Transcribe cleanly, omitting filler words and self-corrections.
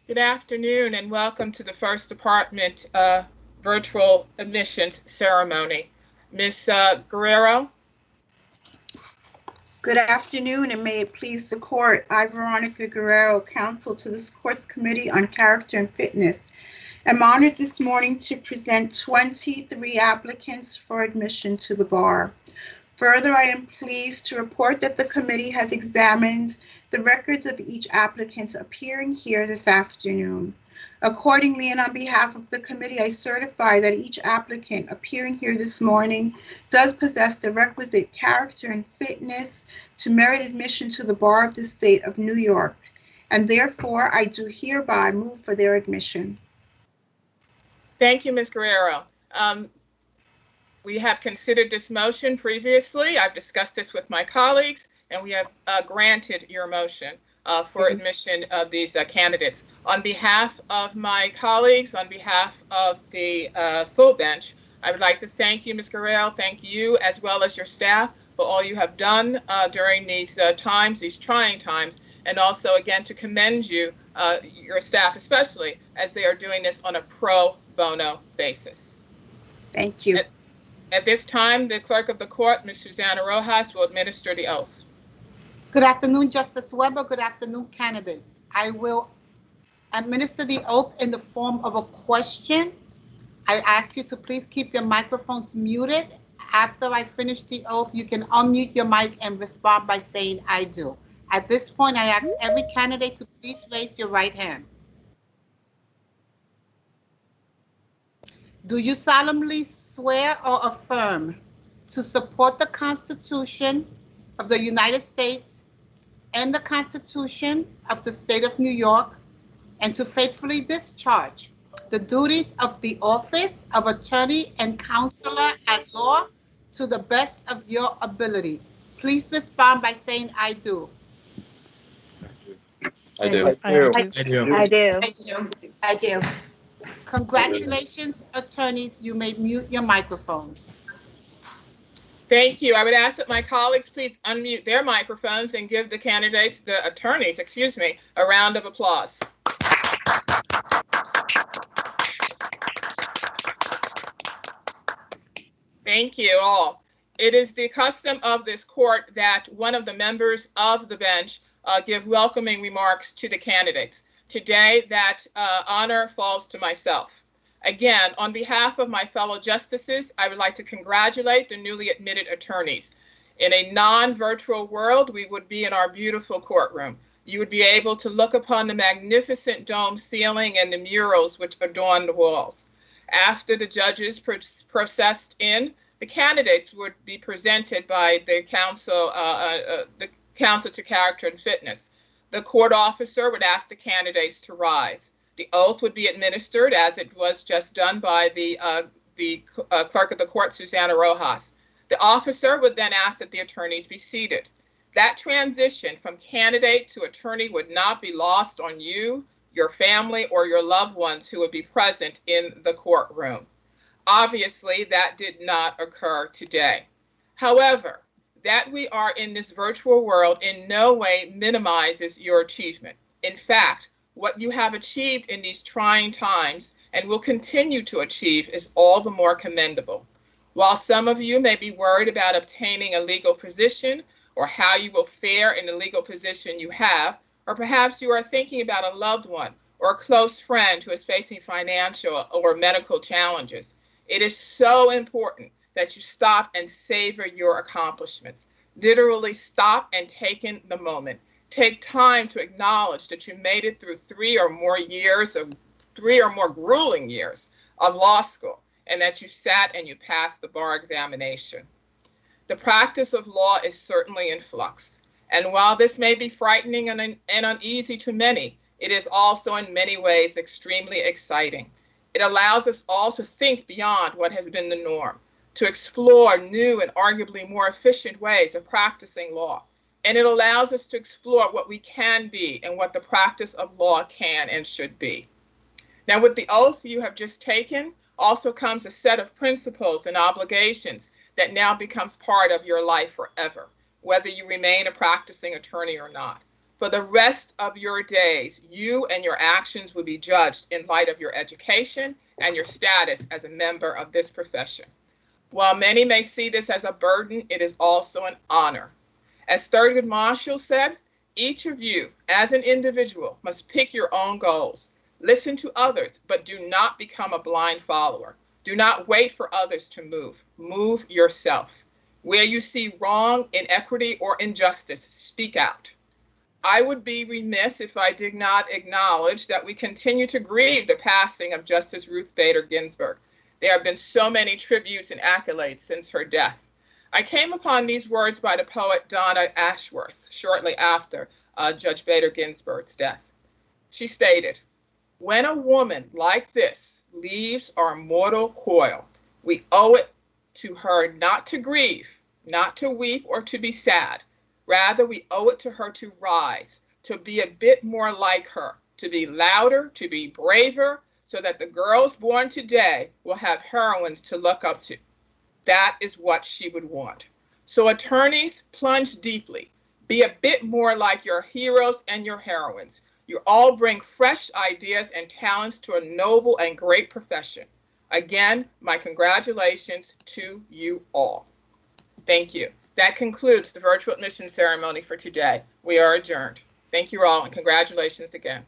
Good afternoon and welcome to the First Department virtual admissions ceremony. Ms. Guerrero. Good afternoon and may it please the court. I, Veronica Guerrero, counsel to this court's Committee on Character and Fitness. I'm honored this morning to present 23 applicants for admission to the bar. Further, I am pleased to report that the committee has examined the records of each applicant appearing here this afternoon. Accordingly, and on behalf of the committee, I certify that each applicant appearing here this morning does possess the requisite character and fitness to merit admission to the bar of the state of New York, and therefore I do hereby move for their admission. Thank you, Ms. Guerrero. We have considered this motion previously. I've discussed this with my colleagues, and we have granted your motion for admission of these candidates. On behalf of my colleagues, on behalf of the full bench, I would like to thank you, Ms. Guerrero, thank you as well as your staff for all you have done during these times, these trying times, and also again to commend you, your staff especially, as they are doing this on a pro bono basis. Thank you. At this time, the clerk of the court, Ms. Susana Rojas, will administer the oath. Good afternoon, Justice Weber. Good afternoon, candidates. I will administer the oath in the form of a question. I ask you to please keep your microphones muted. After I finish the oath, you can unmute your mic and respond by saying, "I do." At this point, I ask every candidate to please raise your right hand. Do you solemnly swear or affirm to support the Constitution of the United States and the Constitution of the State of New York, and to faithfully discharge the duties of the office of Attorney and Counselor at Law to the best of your ability? Please respond by saying, "I do." I do. I do. Congratulations, attorneys. You may mute your microphones. Thank you. I would ask that my colleagues please unmute their microphones and give the candidates, the attorneys, excuse me, a round of applause. Thank you all. It is the custom of this court that one of the members of the bench give welcoming remarks to the candidates. Today, that honor falls to myself. Again, on behalf of my fellow justices, I would like to congratulate the newly admitted attorneys. In a non-virtual world, we would be in our beautiful courtroom. You would be able to look upon the magnificent dome ceiling and the murals which adorn the walls. After the judges processed in, the candidates would be presented by the counsel to Character and Fitness. The court officer would ask the candidates to rise. The oath would be administered as it was just done by the clerk of the court, Susana Rojas. The officer would then ask that the attorneys be seated. That transition from candidate to attorney would not be lost on you, your family, or your loved ones who would be present in the courtroom. Obviously, that did not occur today. However, that we are in this virtual world in no way minimizes your achievement. In fact, what you have achieved in these trying times and will continue to achieve is all the more commendable. While some of you may be worried about obtaining a legal position or how you will fare in the legal position you have, or perhaps you are thinking about a loved one or a close friend who is facing financial or medical challenges, it is so important that you stop and savor your accomplishments. Literally stop and take in the moment. Take time to acknowledge that you made it through 3 or more grueling years of law school, and that you sat and you passed the bar examination. The practice of law is certainly in flux, and while this may be frightening and uneasy to many, it is also in many ways extremely exciting. It allows us all to think beyond what has been the norm, to explore new and arguably more efficient ways of practicing law. And it allows us to explore what we can be and what the practice of law can and should be. Now, with the oath you have just taken also comes a set of principles and obligations that now becomes part of your life forever, whether you remain a practicing attorney or not. For the rest of your days, you and your actions will be judged in light of your education and your status as a member of this profession. While many may see this as a burden, it is also an honor. As Thurgood Marshall said, each of you, as an individual, must pick your own goals. Listen to others, but do not become a blind follower. Do not wait for others to move. Move yourself. Where you see wrong, inequity, or injustice, speak out. I would be remiss if I did not acknowledge that we continue to grieve the passing of Justice Ruth Bader Ginsburg. There have been so many tributes and accolades since her death. I came upon these words by the poet Donna Ashworth shortly after Judge Bader Ginsburg's death. She stated, "When a woman like this leaves our mortal coil, we owe it to her not to grieve, not to weep or to be sad. Rather, we owe it to her to rise, to be a bit more like her, to be louder, to be braver, so that the girls born today will have heroines to look up to." That is what she would want. So attorneys, plunge deeply. Be a bit more like your heroes and your heroines. You all bring fresh ideas and talents to a noble and great profession. Again, my congratulations to you all. Thank you. That concludes the virtual admission ceremony for today. We are adjourned. Thank you all and congratulations again.